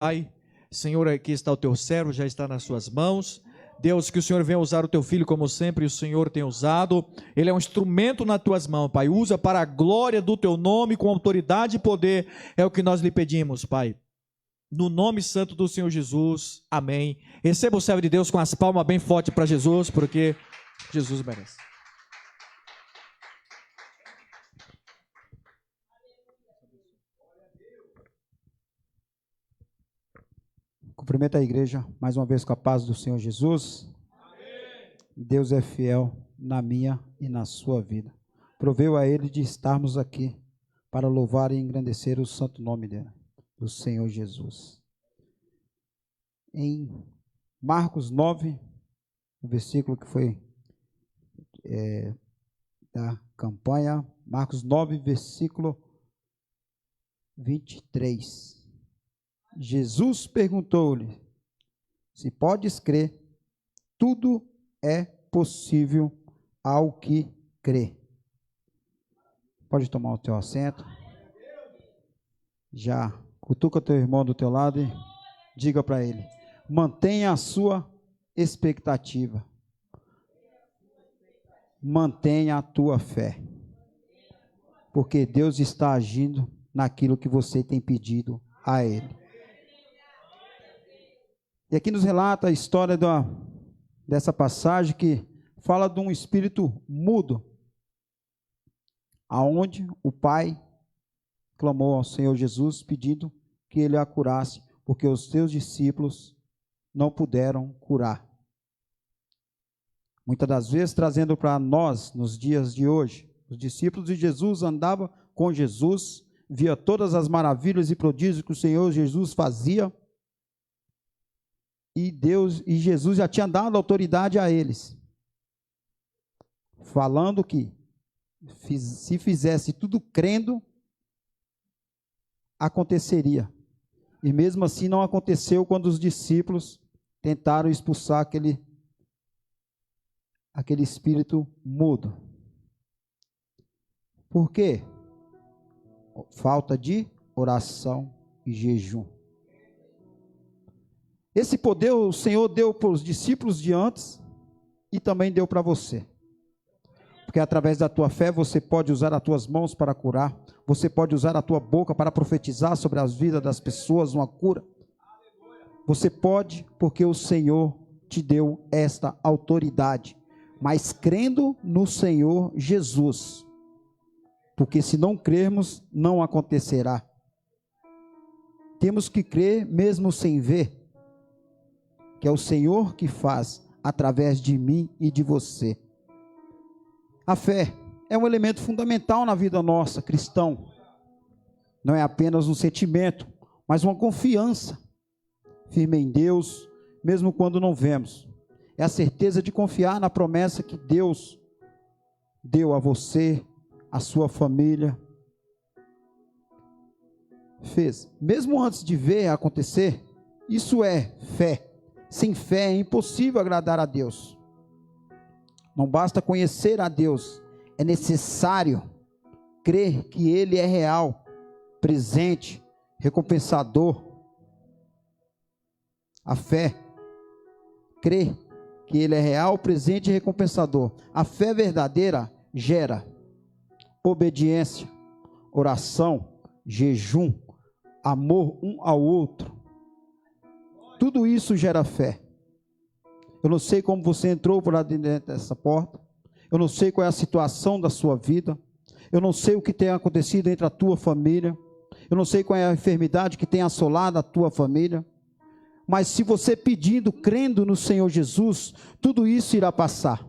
Pai, Senhor, aqui está o teu servo, já está nas suas mãos. Deus, que o Senhor venha usar o teu filho como sempre o Senhor tem usado. Ele é um instrumento nas tuas mãos, Pai. Usa para a glória do teu nome, com autoridade e poder. É o que nós lhe pedimos, Pai. No nome santo do Senhor Jesus. Amém. Receba o servo de Deus com as palmas bem fortes para Jesus, porque Jesus merece. Cumprimento a igreja mais uma vez com a paz do Senhor Jesus. Amém. Deus é fiel na minha e na sua vida. Proveu a Ele de estarmos aqui para louvar e engrandecer o santo nome dele, do Senhor Jesus. Em Marcos 9, o versículo que foi da campanha, Marcos 9, versículo 23. Jesus perguntou-lhe: se podes crer, tudo é possível ao que crê. Pode tomar o teu assento. Já cutuca teu irmão do teu lado e diga para ele: mantenha a sua expectativa. Mantenha a tua fé. Porque Deus está agindo naquilo que você tem pedido a Ele. E aqui nos relata a história dessa passagem que fala de um espírito mudo, aonde o pai clamou ao Senhor Jesus pedindo que ele a curasse, porque os seus discípulos não puderam curar. Muitas das vezes trazendo para nós, nos dias de hoje, os discípulos de Jesus andavam com Jesus, via todas as maravilhas e prodígios que o Senhor Jesus fazia, e Jesus já tinha dado autoridade a eles, falando que se fizesse tudo crendo, aconteceria. E mesmo assim não aconteceu quando os discípulos tentaram expulsar aquele espírito mudo. Por quê? Falta de oração e jejum. Esse poder o Senhor deu para os discípulos de antes e também deu para você. Porque através da tua fé você pode usar as tuas mãos para curar, você pode usar a tua boca para profetizar sobre as vidas das pessoas uma cura. Você pode, porque o Senhor te deu esta autoridade, mas crendo no Senhor Jesus. Porque se não crermos, não acontecerá. Temos que crer mesmo sem ver, que é o Senhor que faz através de mim e de você. A fé é um elemento fundamental na vida nossa, cristão. Não é apenas um sentimento, mas uma confiança firme em Deus, mesmo quando não vemos. É a certeza de confiar na promessa que Deus deu a você, a sua família. Fez. Mesmo antes de ver acontecer, isso é fé. Sem fé é impossível agradar a Deus. Não basta conhecer a Deus, é necessário crer que Ele é real, presente, recompensador. A fé, crer que Ele é real, presente e recompensador. A fé verdadeira gera obediência, oração, jejum, amor um ao outro. Tudo isso gera fé. Eu não sei como você entrou por lá dentro dessa porta. Eu não sei qual é a situação da sua vida. Eu não sei o que tem acontecido entre a tua família. Eu não sei qual é a enfermidade que tem assolado a tua família. Mas se você pedindo, crendo no Senhor Jesus, tudo isso irá passar.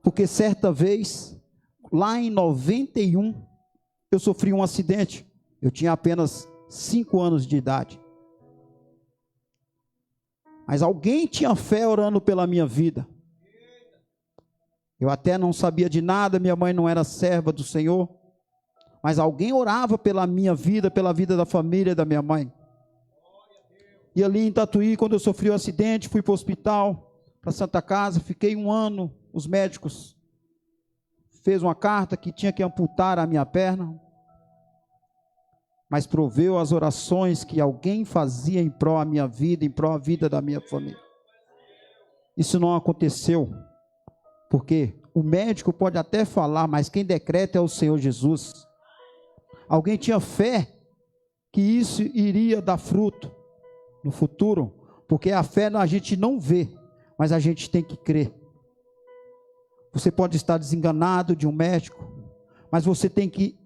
Porque certa vez, lá em 91, eu sofri um acidente. Eu tinha apenas 5 anos de idade. Mas alguém tinha fé orando pela minha vida. Eu até não sabia de nada, minha mãe não era serva do Senhor. Mas alguém orava pela minha vida, pela vida da família da minha mãe. E ali em Tatuí, quando eu sofri o acidente, fui para o hospital, para a Santa Casa, fiquei 1 ano. Os médicos fez uma carta que tinha que amputar a minha perna. mas proveu as orações que alguém fazia em prol da minha vida, em prol da vida da minha família. Isso não aconteceu, porque o médico pode até falar, mas quem decreta é o Senhor Jesus. Alguém tinha fé que isso iria dar fruto no futuro, porque a fé a gente não vê, mas a gente tem que crer. Você pode estar desenganado de um médico, mas você tem que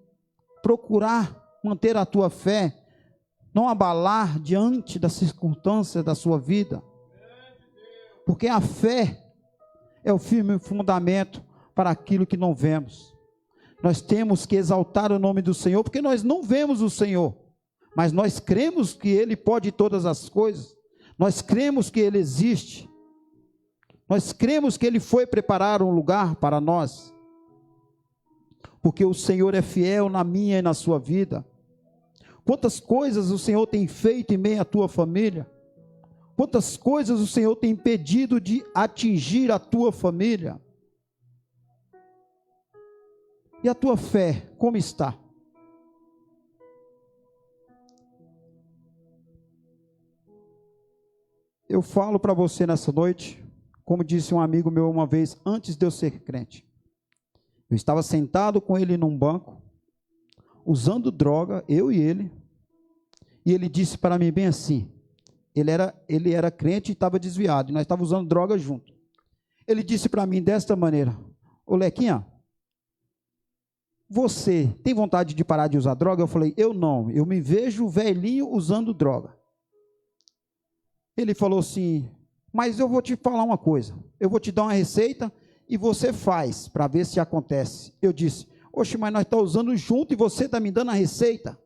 procurar manter a tua fé, não abalar diante das circunstâncias da sua vida, porque a fé é o firme fundamento para aquilo que não vemos. Nós temos que exaltar o nome do Senhor, porque nós não vemos o Senhor, mas nós cremos que Ele pode todas as coisas, nós cremos que Ele existe, nós cremos que Ele foi preparar um lugar para nós, porque o Senhor é fiel na minha e na sua vida. Quantas coisas o Senhor tem feito em meio à tua família, quantas coisas o Senhor tem impedido de atingir a tua família. E a tua fé, como está? Eu falo para você nessa noite, como disse um amigo meu uma vez, antes de eu ser crente. Eu estava sentado com ele num banco, usando droga, eu e ele disse para mim bem assim, ele era crente e estava desviado, e nós estávamos usando droga junto. Ele disse para mim desta maneira: ô Lequinha, você tem vontade de parar de usar droga? Eu falei, eu não, eu me vejo velhinho usando droga. Ele falou assim, mas eu vou te falar uma coisa, eu vou te dar uma receita e você faz, para ver se acontece. Eu disse, oxe, mas nós estamos usando junto e você está me dando a receita?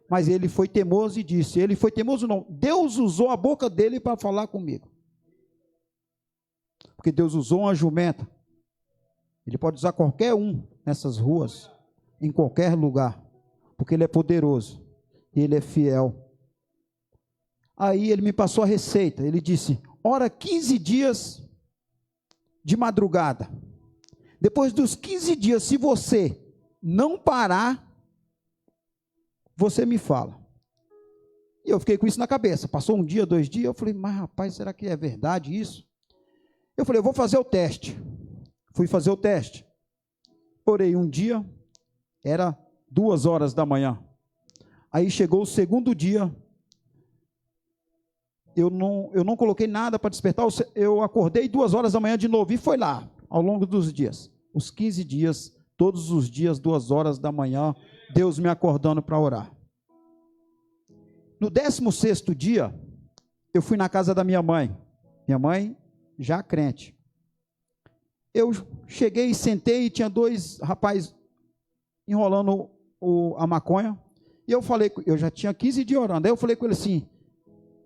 Mas ele foi teimoso e disse, ele foi teimoso não, Deus usou a boca dele para falar comigo. Porque Deus usou uma jumenta. Ele pode usar qualquer um nessas ruas, em qualquer lugar, porque Ele é poderoso, e Ele é fiel. Aí ele me passou a receita, ele disse, ora 15 dias de madrugada, depois dos 15 dias, se você não parar, você me fala. E eu fiquei com isso na cabeça, passou um dia, 2 dias, eu falei, mas rapaz, será que é verdade isso? Eu falei, eu vou fazer o teste. Fui fazer o teste. Orei um dia, era 2 horas da manhã. Aí chegou o segundo dia, eu não coloquei nada para despertar, eu acordei 2 horas da manhã de novo, e foi lá, ao longo dos dias, os 15 dias, todos os dias, 2 horas da manhã, Deus me acordando para orar. No 16º dia, eu fui na casa da minha mãe já crente. Eu cheguei e sentei, e tinha 2 rapazes enrolando a maconha, e eu falei, eu já tinha 15 dias orando, aí eu falei com ele assim,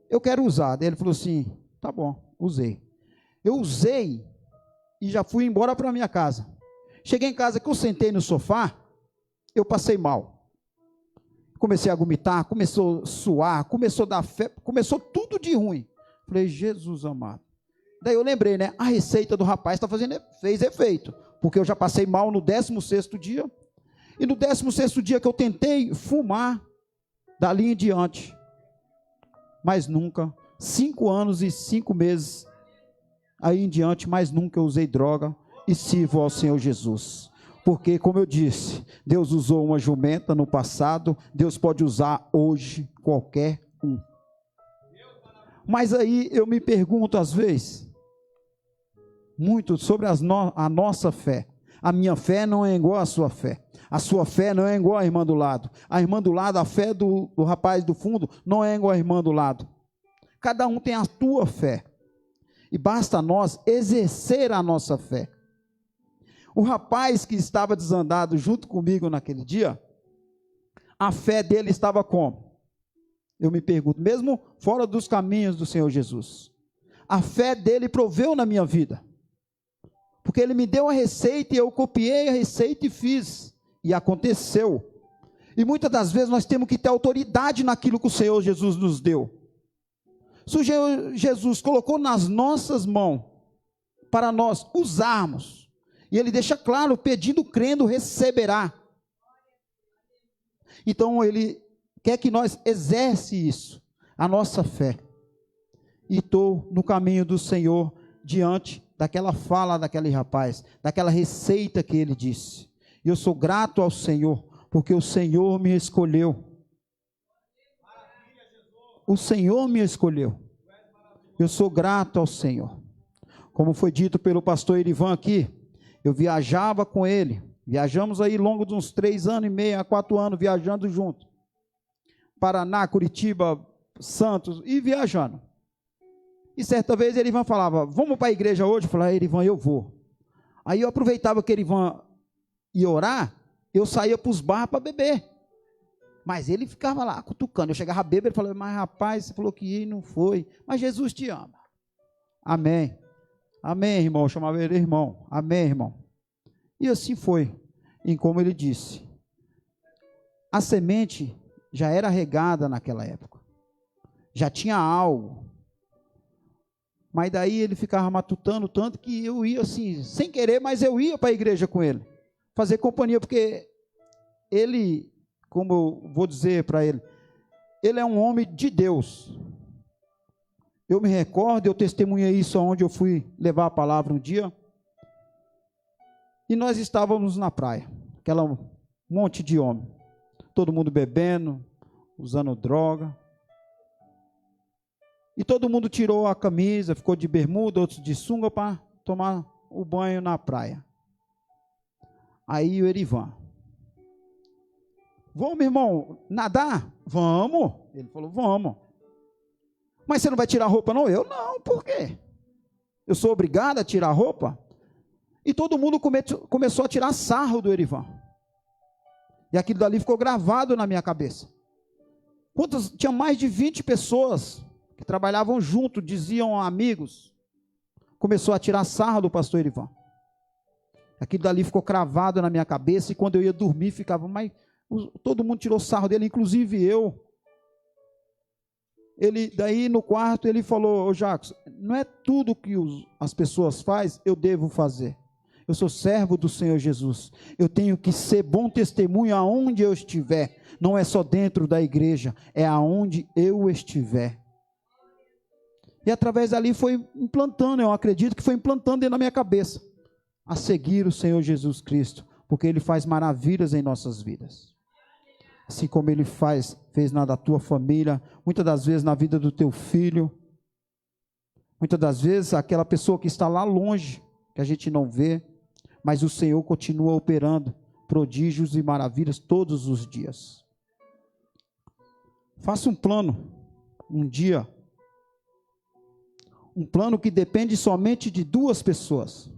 eu quero usar. Daí ele falou assim, tá bom, usei. Eu usei e já fui embora para minha casa. Cheguei em casa, que eu sentei no sofá, eu passei mal. Comecei a vomitar, começou a suar, começou a dar febre, começou tudo de ruim. Falei, Jesus amado. Daí eu lembrei, né? A receita do rapaz fez efeito, porque eu já passei mal no 16º dia, e no 16º dia que eu tentei fumar, dali em diante, mas nunca, 5 anos e 5 meses, aí em diante, mais nunca eu usei droga, e sirvo ao Senhor Jesus, porque como eu disse, Deus usou uma jumenta no passado, Deus pode usar hoje qualquer um. Mas aí eu me pergunto às vezes, muito sobre a nossa fé. A minha fé não é igual à sua fé. A sua fé não é igual à irmã do lado. A irmã do lado, a fé do rapaz do fundo, não é igual à irmã do lado. Cada um tem a sua fé. E basta nós exercer a nossa fé. O rapaz que estava desandado junto comigo naquele dia, a fé dele estava como? Eu me pergunto, mesmo fora dos caminhos do Senhor Jesus, a fé dele proveu na minha vida, porque ele me deu a receita e eu copiei a receita e fiz, e aconteceu. E muitas das vezes nós temos que ter autoridade naquilo que o Senhor Jesus nos deu. Se o Senhor Jesus colocou nas nossas mãos, para nós usarmos, e ele deixa claro, pedindo, crendo, receberá. Então Ele quer que nós exerce isso, a nossa fé. E estou no caminho do Senhor diante daquela fala daquele rapaz, daquela receita que ele disse. E eu sou grato ao Senhor, porque o Senhor me escolheu. O Senhor me escolheu. Eu sou grato ao Senhor. Como foi dito pelo pastor Erivan aqui, eu viajava com ele. Viajamos aí ao longo de uns 3 anos e meio, a 4 anos, viajando junto. Paraná, Curitiba, Santos, e viajando. E certa vez Erivan falava, vamos para a igreja hoje? Eu falava, Erivan, eu vou. Aí eu aproveitava que Erivan ia orar, eu saía para os bares para beber. Mas ele ficava lá cutucando. Eu chegava bêbado, ele falava, mas rapaz, você falou que ia e não foi. Mas Jesus te ama. Amém. Amém, irmão. Eu chamava ele irmão. Amém, irmão. E assim foi. E como ele disse, a semente já era regada naquela época. Já tinha algo. Mas daí ele ficava matutando tanto que eu ia assim, sem querer, mas eu ia para a igreja com ele. Fazer companhia, porque ele, como eu vou dizer para ele, ele é um homem de Deus. Eu me recordo, eu testemunhei isso onde eu fui levar a palavra um dia. E nós estávamos na praia, aquela monte de homem. Todo mundo bebendo, usando droga. E todo mundo tirou a camisa, ficou de bermuda, outros de sunga para tomar o banho na praia. Aí o Erivan, vamos, irmão, nadar? Vamos. Ele falou, vamos. Mas você não vai tirar a roupa, não? Eu não, por quê? Eu sou obrigado a tirar a roupa? E todo mundo começou a tirar sarro do Erivan. E aquilo dali ficou gravado na minha cabeça. Tinha mais de 20 pessoas que trabalhavam junto, diziam amigos. Começou a tirar sarro do pastor Erivan. Aquilo dali ficou cravado na minha cabeça, e quando eu ia dormir, ficava, mas todo mundo tirou sarro dele, inclusive eu. Daí no quarto ele falou, ô Jacques, não é tudo que as pessoas fazem, eu devo fazer. Eu sou servo do Senhor Jesus. Eu tenho que ser bom testemunho aonde eu estiver. Não é só dentro da igreja, é aonde eu estiver. E através dali foi implantando, eu acredito que foi implantando dentro da minha cabeça, a seguir o Senhor Jesus Cristo, porque Ele faz maravilhas em nossas vidas. Assim como Ele fez na da tua família, muitas das vezes na vida do teu filho, muitas das vezes aquela pessoa que está lá longe, que a gente não vê, mas o Senhor continua operando prodígios e maravilhas todos os dias. Faça um plano, um dia, um plano que depende somente de 2 pessoas,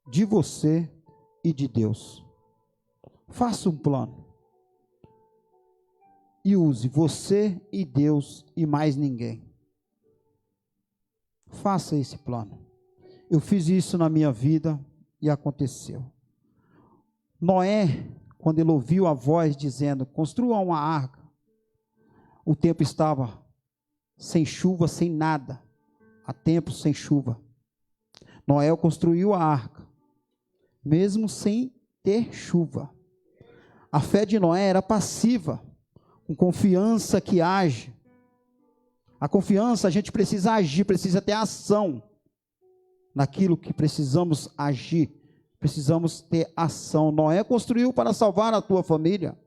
de você e de Deus. Faça um plano e use você e Deus e mais ninguém. Faça esse plano. Eu fiz isso na minha vida e aconteceu. Noé, quando ele ouviu a voz dizendo, construa uma arca, o tempo estava sem chuva, sem nada, há tempo sem chuva. Noé construiu a arca, mesmo sem ter chuva. A fé de Noé era passiva, com confiança que age. A confiança, a gente precisa agir, precisa ter ação naquilo que precisamos agir, precisamos ter ação. Noé construiu para salvar a tua família.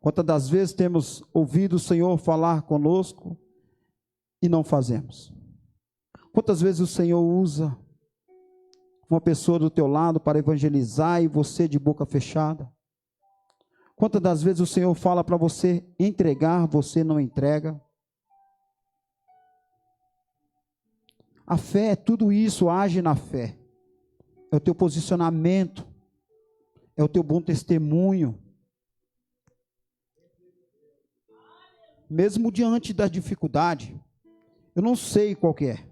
Quantas das vezes temos ouvido o Senhor falar conosco e não fazemos? Quantas vezes o Senhor usa uma pessoa do teu lado para evangelizar e você de boca fechada? Quantas das vezes o Senhor fala para você entregar, você não entrega? A fé é tudo isso, age na fé. É o teu posicionamento, é o teu bom testemunho. Mesmo diante da dificuldade, eu não sei qual que é,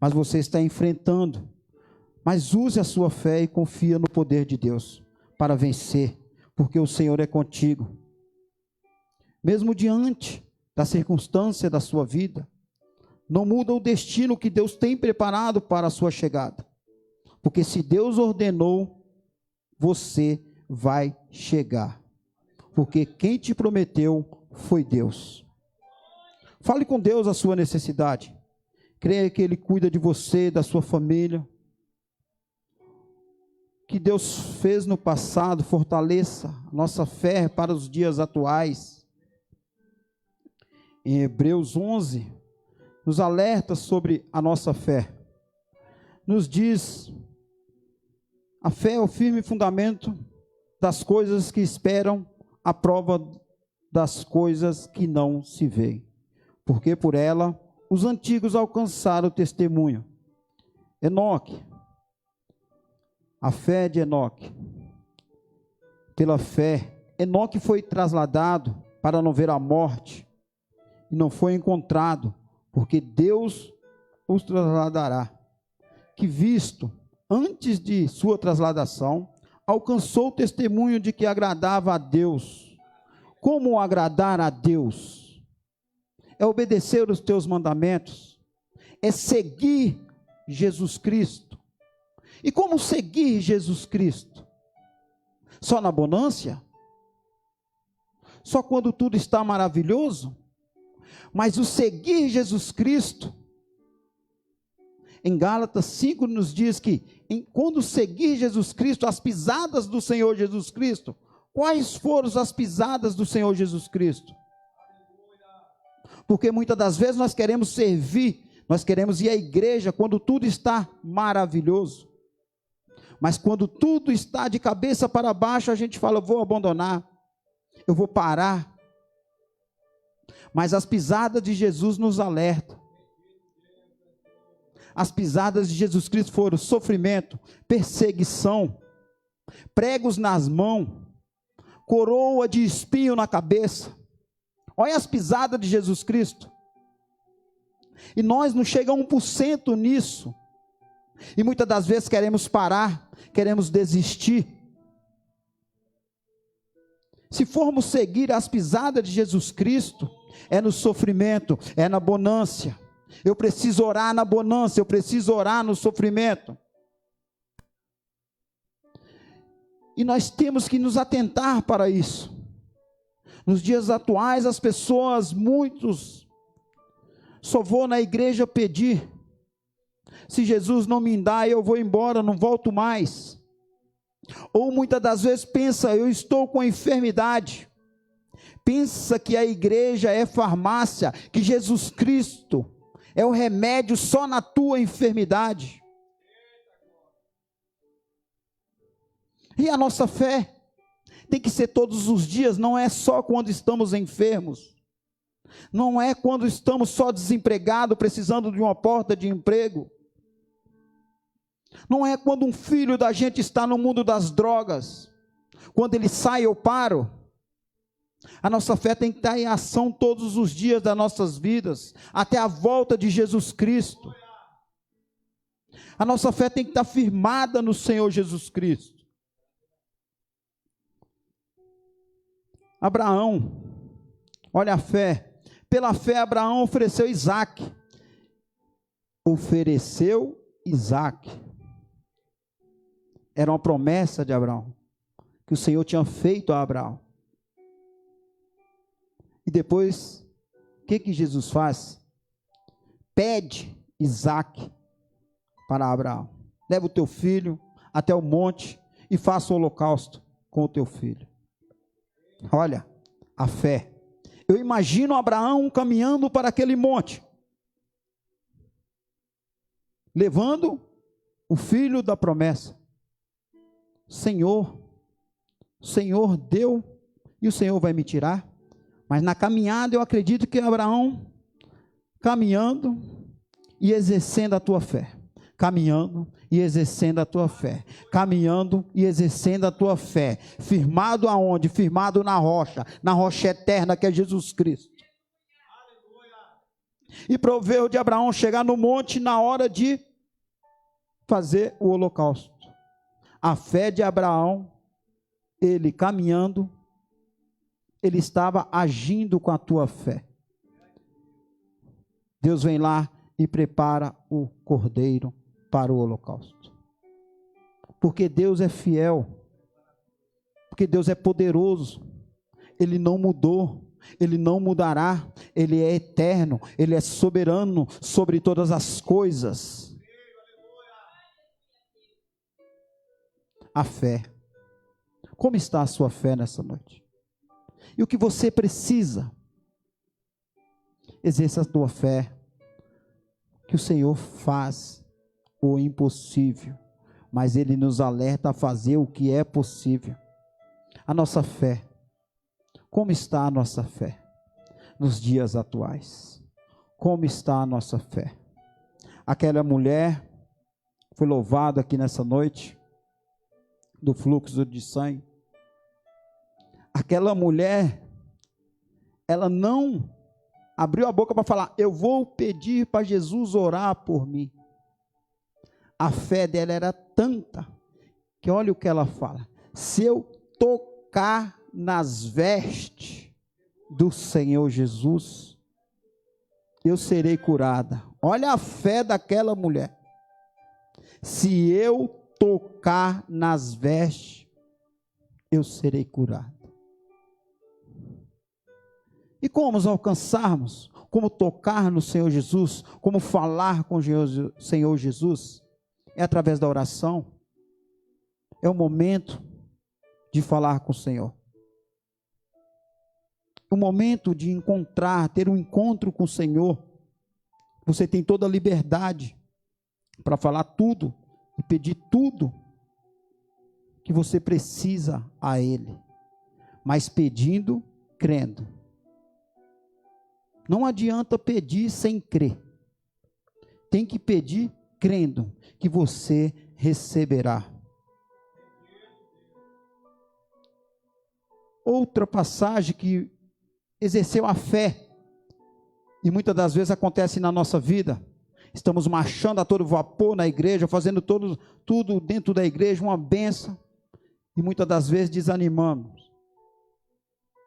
mas você está enfrentando. Mas use a sua fé e confia no poder de Deus para vencer, porque o Senhor é contigo. Mesmo diante da circunstância da sua vida, não muda o destino que Deus tem preparado para a sua chegada. Porque se Deus ordenou, você vai chegar. Porque quem te prometeu foi Deus. Fale com Deus a sua necessidade. Creia que Ele cuida de você, da sua família. Que Deus fez no passado fortaleça a nossa fé para os dias atuais. Em Hebreus 11, nos alerta sobre a nossa fé. Nos diz, a fé é o firme fundamento das coisas que esperam, a prova das coisas que não se veem. Porque por ela os antigos alcançaram o testemunho. Enoque, a fé de Enoque. Pela fé, Enoque foi trasladado para não ver a morte, e não foi encontrado, porque Deus os trasladará. Que visto, antes de sua trasladação, alcançou o testemunho de que agradava a Deus. Como agradar a Deus? É obedecer os teus mandamentos, é seguir Jesus Cristo. E como seguir Jesus Cristo? Só na bonância? Só quando tudo está maravilhoso? Mas o seguir Jesus Cristo, em Gálatas 5 nos diz que, quando seguir Jesus Cristo, as pisadas do Senhor Jesus Cristo, quais foram as pisadas do Senhor Jesus Cristo? Porque muitas das vezes nós queremos servir, nós queremos ir à igreja quando tudo está maravilhoso. Mas quando tudo está de cabeça para baixo, a gente fala, eu vou abandonar, eu vou parar. Mas as pisadas de Jesus nos alertam. As pisadas de Jesus Cristo foram sofrimento, perseguição, pregos nas mãos, coroa de espinho na cabeça. Olha as pisadas de Jesus Cristo. E nós não chegamos a 1% nisso. E muitas das vezes queremos parar, queremos desistir. Se formos seguir as pisadas de Jesus Cristo, é no sofrimento, é na bonância. Eu preciso orar na bonância, eu preciso orar no sofrimento. E nós temos que nos atentar para isso. Nos dias atuais, as pessoas, muitos, só vou na igreja pedir. Se Jesus não me dá, eu vou embora, não volto mais. Ou muitas das vezes pensa, eu estou com enfermidade. Pensa que a igreja é farmácia, que Jesus Cristo é o remédio só na tua enfermidade. E a nossa fé tem que ser todos os dias, não é só quando estamos enfermos. Não é quando estamos só desempregados, precisando de uma porta de emprego. Não é quando um filho da gente está no mundo das drogas. Quando ele sai, eu paro. A nossa fé tem que estar em ação todos os dias das nossas vidas, até a volta de Jesus Cristo. A nossa fé tem que estar firmada no Senhor Jesus Cristo. Abraão, olha a fé. Pela fé, Abraão ofereceu Isaque. Ofereceu Isaque. Era uma promessa de Abraão, que o Senhor tinha feito a Abraão. E depois, o que Jesus faz? Pede Isaque para Abraão. Leva o teu filho até o monte e faça o holocausto com o teu filho. Olha, a fé. Eu imagino Abraão caminhando para aquele monte, levando o filho da promessa. Senhor deu e o Senhor vai me tirar. Mas na caminhada eu acredito que Abraão, caminhando e exercendo a tua fé. Caminhando e exercendo a tua fé. Caminhando e exercendo a tua fé. Firmado aonde? Firmado na rocha eterna que é Jesus Cristo. E proveu de Abraão chegar no monte na hora de fazer o holocausto. A fé de Abraão, ele caminhando, ele estava agindo com a tua fé. Deus vem lá e prepara o cordeiro para o holocausto. Porque Deus é fiel. Porque Deus é poderoso, Ele não mudou, Ele não mudará, Ele é eterno, Ele é soberano sobre todas as coisas. A fé. Como está a sua fé nessa noite? E o que você precisa? Exerça a tua fé, que o Senhor faz o impossível, mas Ele nos alerta a fazer o que é possível. A nossa fé. Como está a nossa fé nos dias atuais? Como está a nossa fé? Aquela mulher foi louvada aqui nessa noite do fluxo de sangue. Aquela mulher, ela não abriu a boca para falar: eu vou pedir para Jesus orar por mim. A fé dela era tanta que olha o que ela fala: se eu tocar nas vestes do Senhor Jesus, eu serei curada. Olha a fé daquela mulher. Se eu tocar nas vestes, eu serei curada. E como nos alcançarmos? Como tocar no Senhor Jesus? Como falar com o Senhor Jesus? É através da oração. É o momento de falar com o Senhor. É o momento de encontrar, ter um encontro com o Senhor. Você tem toda a liberdade para falar tudo e pedir tudo que você precisa a Ele, mas pedindo, crendo. Não adianta pedir sem crer. Tem que pedir crendo que você receberá. Outra passagem que exerceu a fé, e muitas das vezes acontece na nossa vida. Estamos marchando a todo vapor na igreja, fazendo tudo dentro da igreja, uma bênção, e muitas das vezes desanimamos.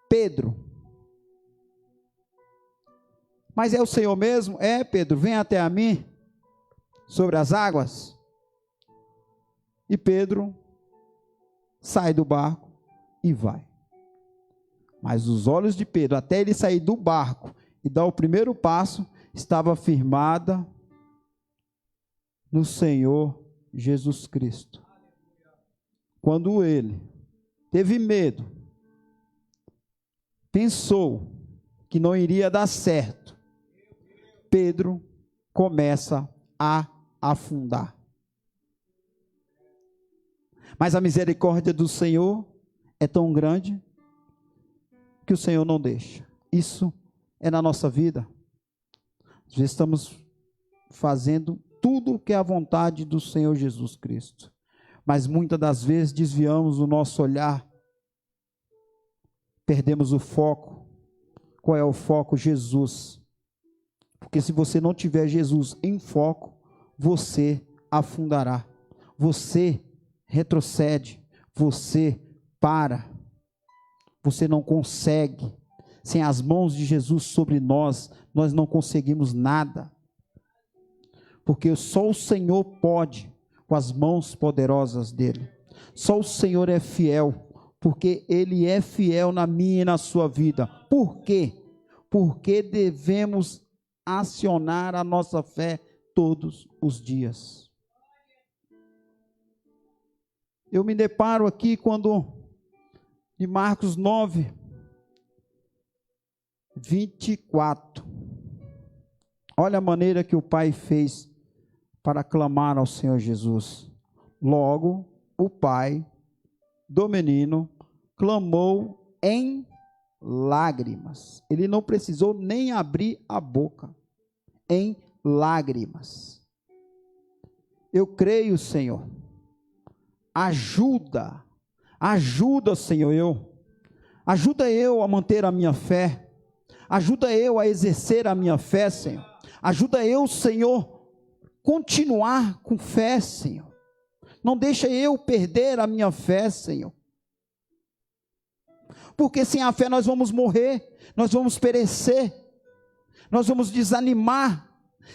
Pedro: mas é o Senhor mesmo? É, Pedro, vem até a mim sobre as águas. E Pedro sai do barco e vai. Mas os olhos de Pedro, até ele sair do barco e dar o primeiro passo, estava firmada no Senhor Jesus Cristo. Quando ele teve medo, pensou que não iria dar certo, Pedro começa a afundar. Mas a misericórdia do Senhor é tão grande que o Senhor não deixa. Isso é na nossa vida. Às vezes estamos fazendo tudo o que é a vontade do Senhor Jesus Cristo, mas muitas das vezes desviamos o nosso olhar, perdemos o foco. Qual é o foco? Jesus. Porque se você não tiver Jesus em foco, você afundará, você retrocede, você para, você não consegue. Sem as mãos de Jesus sobre nós, nós não conseguimos nada, porque só o Senhor pode, com as mãos poderosas dele. Só o Senhor é fiel, porque Ele é fiel na minha e na sua vida. Por quê? Porque devemos acionar a nossa fé todos os dias. Eu me deparo aqui quando, em Marcos 9, 24, olha a maneira que o pai fez para clamar ao Senhor Jesus. Logo, o pai do menino clamou em lágrimas. Ele não precisou nem abrir a boca. Em lágrimas. Eu creio, Senhor. Ajuda, Senhor, ajuda eu a manter a minha fé. Ajuda eu a exercer a minha fé, Senhor. Ajuda eu, Senhor, continuar com fé, Senhor. Não deixa eu perder a minha fé, Senhor. Porque sem a fé nós vamos morrer, nós vamos perecer, nós vamos desanimar.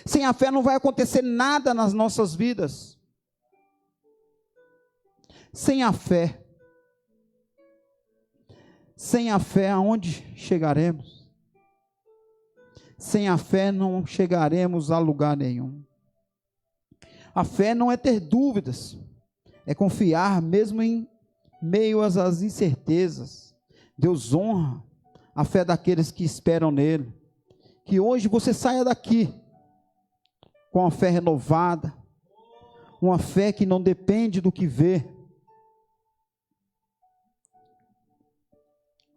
Sem a fé não vai acontecer nada nas nossas vidas. Sem a fé, Sem a fé, aonde chegaremos? Sem a fé não chegaremos a lugar nenhum. A fé não é ter dúvidas, é confiar mesmo em meio às incertezas. Deus honra a fé daqueles que esperam nele. Que hoje você saia daqui com a fé renovada, uma fé que não depende do que vê.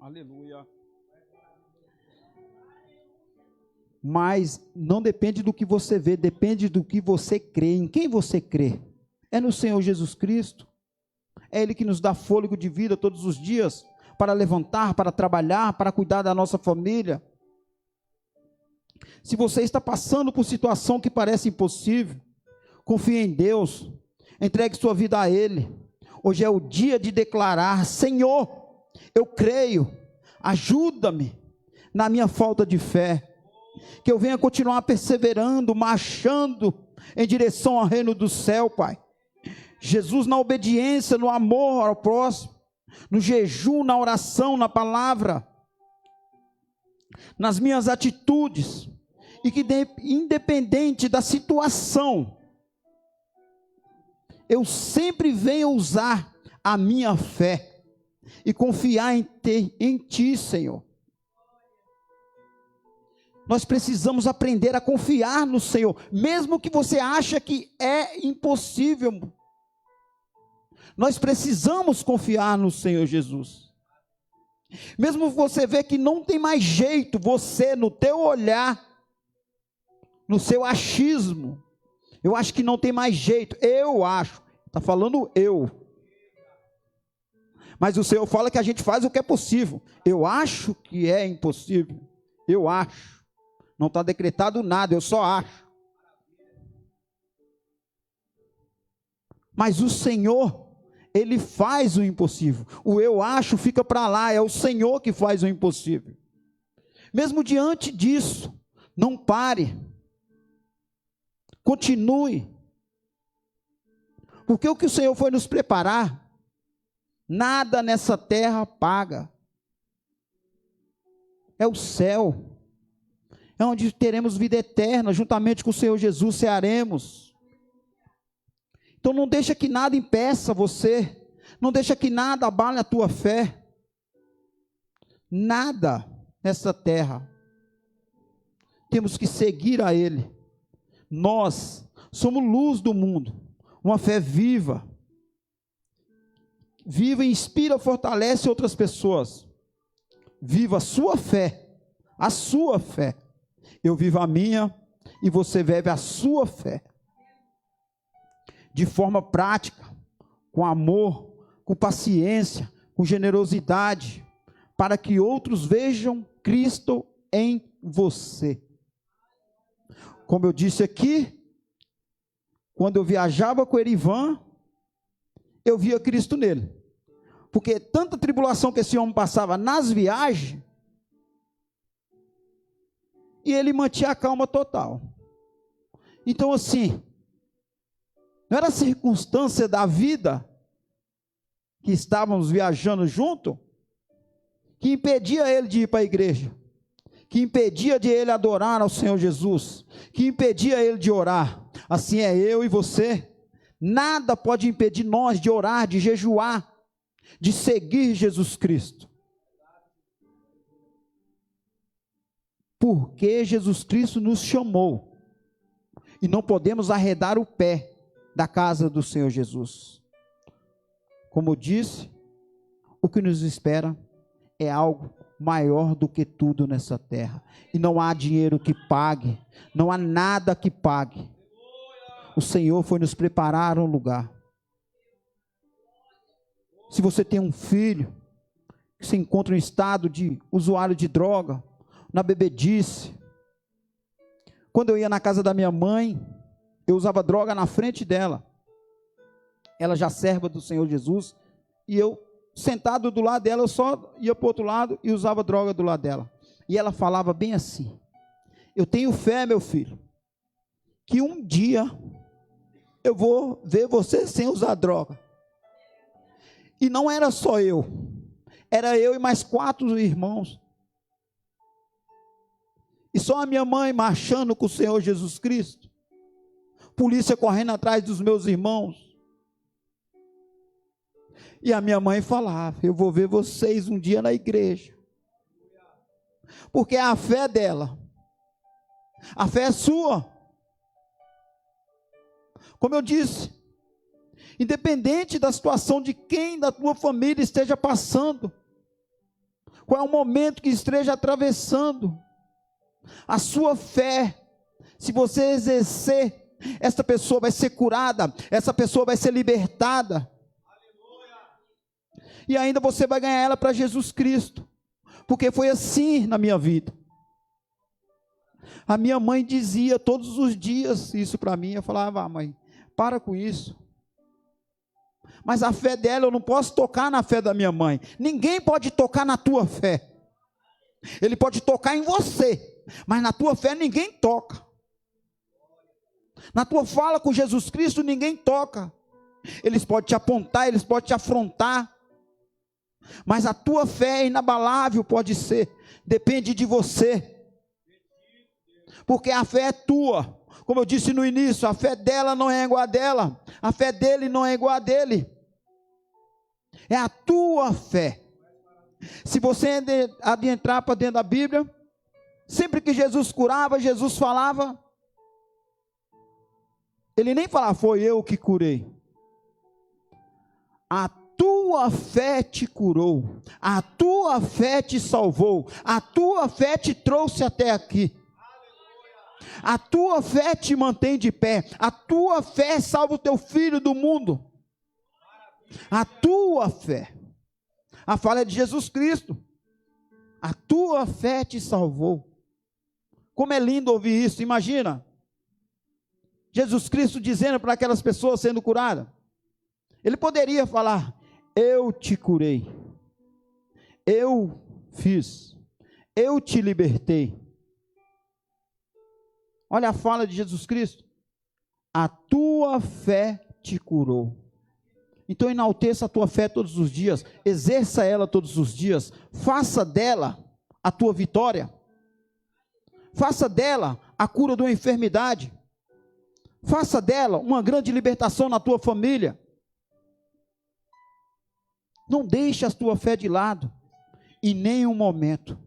Aleluia. Mas não depende do que você vê, depende do que você crê. Em quem você crê? É no Senhor Jesus Cristo. É Ele que nos dá fôlego de vida todos os dias, para levantar, para trabalhar, para cuidar da nossa família. Se você está passando por situação que parece impossível, confie em Deus, entregue sua vida a Ele. Hoje é o dia de declarar: Senhor, eu creio, ajuda-me na minha falta de fé, que eu venha continuar perseverando, marchando em direção ao reino do céu, Pai. Jesus, na obediência, no amor ao próximo, no jejum, na oração, na palavra, nas minhas atitudes, e que independente da situação, eu sempre venho usar a minha fé e confiar em Ti, Senhor. Nós precisamos aprender a confiar no Senhor, mesmo que você ache que é impossível. Nós precisamos confiar no Senhor Jesus. Mesmo você vê que não tem mais jeito, você no teu olhar, no seu achismo, eu acho que não tem mais jeito, eu acho, está falando eu. Mas o Senhor fala que a gente faz o que é possível. Eu acho que é impossível, eu acho. Não está decretado nada, eu só acho. Mas o Senhor, Ele faz o impossível. O eu acho fica para lá, é o Senhor que faz o impossível. Mesmo diante disso, não pare. Continue. Porque o que o Senhor foi nos preparar, nada nessa terra paga. É o céu. É onde teremos vida eterna, juntamente com o Senhor Jesus cearemos. Então não deixa que nada impeça você, não deixa que nada abale a tua fé. Nada nessa terra. Temos que seguir a Ele. Nós somos luz do mundo, uma fé viva. Viva, inspira, fortalece outras pessoas. Viva a sua fé, a sua fé. Eu vivo a minha e você vive a sua fé. De forma prática, com amor, com paciência, com generosidade, para que outros vejam Cristo em você. Como eu disse aqui, quando eu viajava com o Erivan, eu via Cristo nele. Porque tanta tribulação que esse homem passava nas viagens, e ele mantinha a calma total. Então assim, não era a circunstância da vida, que estávamos viajando junto, que impedia ele de ir para a igreja, que impedia de ele adorar ao Senhor Jesus, que impedia ele de orar. Assim é eu e você. Nada pode impedir nós de orar, de jejuar, de seguir Jesus Cristo. Porque Jesus Cristo nos chamou, e não podemos arredar o pé da casa do Senhor Jesus. Como eu disse, o que nos espera é algo maior do que tudo nessa terra, e não há dinheiro que pague, não há nada que pague. O Senhor foi nos preparar um lugar. Se você tem um filho que se encontra em estado de usuário de droga, na bebedice, quando eu ia na casa da minha mãe, eu usava droga na frente dela, ela já serva do Senhor Jesus, e eu sentado do lado dela, eu só ia para o outro lado e usava droga do lado dela, e ela falava bem assim: eu tenho fé, meu filho, que um dia eu vou ver você sem usar droga. E não era só eu, Era eu e mais 4 irmãos. E só a minha mãe marchando com o Senhor Jesus Cristo. Polícia correndo atrás dos meus irmãos. E a minha mãe falava: eu vou ver vocês um dia na igreja. Porque é a fé dela. A fé é sua. Como eu disse, independente da situação de quem da tua família esteja passando, qual é o momento que esteja atravessando, a sua fé, se você exercer, essa pessoa vai ser curada, essa pessoa vai ser libertada, e ainda você vai ganhar ela para Jesus Cristo, porque foi assim na minha vida. A minha mãe dizia todos os dias isso para mim. Eu falava: ah, mãe, para com isso. Mas a fé dela, eu não posso tocar na fé da minha mãe. Ninguém pode tocar na tua fé. Ele pode tocar em você, mas na tua fé ninguém toca. Na tua fala com Jesus Cristo ninguém toca. Eles podem te apontar, eles podem te afrontar, mas a tua fé é inabalável, pode ser. Depende de você. Porque a fé é tua. Como eu disse no início, a fé dela não é igual a dela. A fé dele não é igual a dele. É a tua fé. Se você adentrar para dentro da Bíblia, sempre que Jesus curava, Jesus falava, ele nem falava: foi eu que curei. A tua fé te curou. A tua fé te salvou. A tua fé te trouxe até aqui. A tua fé te mantém de pé. A tua fé salva o teu filho do mundo. A tua fé. A fala é de Jesus Cristo. A tua fé te salvou. Como é lindo ouvir isso. Imagina Jesus Cristo dizendo para aquelas pessoas sendo curadas. Ele poderia falar: eu te curei, eu fiz, eu te libertei. Olha a fala de Jesus Cristo: a tua fé te curou. Então enalteça a tua fé todos os dias, exerça ela todos os dias, faça dela a tua vitória, faça dela a cura de uma enfermidade, faça dela uma grande libertação na tua família. Não deixe a tua fé de lado, em nenhum momento,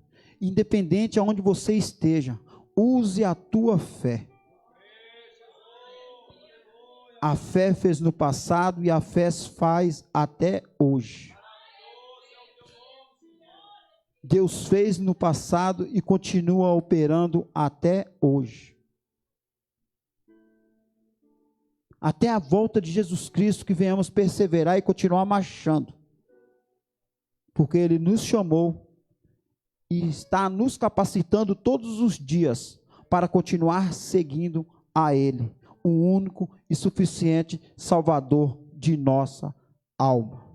independente aonde você esteja, use a tua fé. A fé fez no passado e a fé faz até hoje. Deus fez no passado e continua operando até hoje. Até a volta de Jesus Cristo, que venhamos perseverar e continuar marchando. Porque Ele nos chamou e está nos capacitando todos os dias para continuar seguindo a Ele, o único e suficiente Salvador de nossa alma.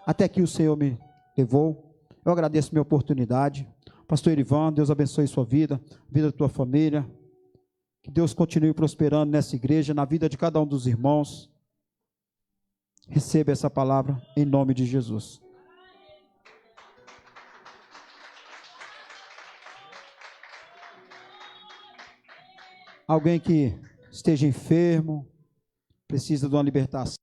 Até aqui o Senhor me levou. Eu agradeço a minha oportunidade. Pastor Erivan, Deus abençoe sua vida, a vida da tua família. Que Deus continue prosperando nessa igreja, na vida de cada um dos irmãos. Receba essa palavra em nome de Jesus. Alguém que esteja enfermo, precisa de uma libertação.